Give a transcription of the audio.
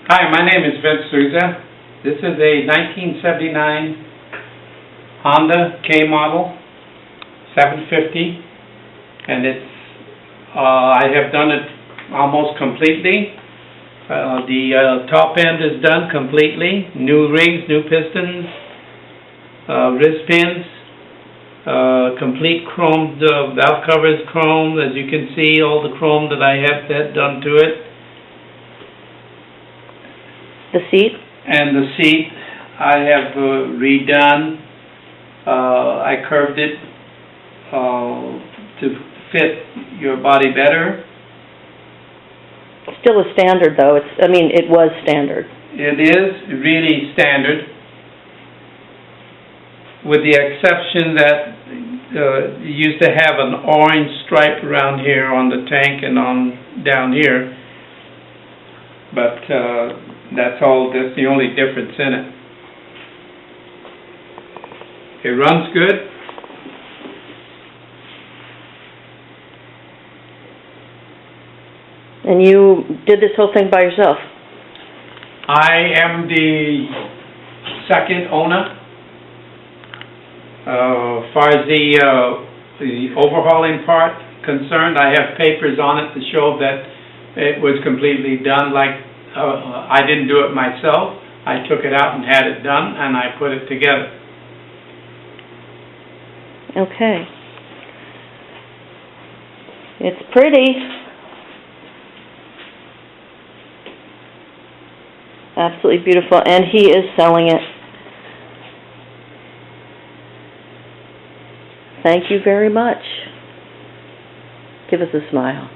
Hi, my name is Vince Souza. This is a 1979 Honda K model 750, and I have done it almost completely. The top end is done completely. New rings, new pistons, wrist pins, complete chrome. The valve cover is chrome. As you can see, all the chrome that I have had done to it. The seat? And the seat I have redone. I curved it to fit your body better. Still a standard, though. It was standard. It is really standard, with the exception that you used to have an orange stripe around here on the tank and on down here, but that's the only difference in it. It runs good. And you did this whole thing by yourself? I am the second owner. As far as the overhauling part concerned, I have papers on it to show that it was completely done. I didn't do it myself. I took it out and had it done, and I put it together. Okay. It's pretty. Absolutely beautiful, and he is selling it. Thank you very much. Give us a smile.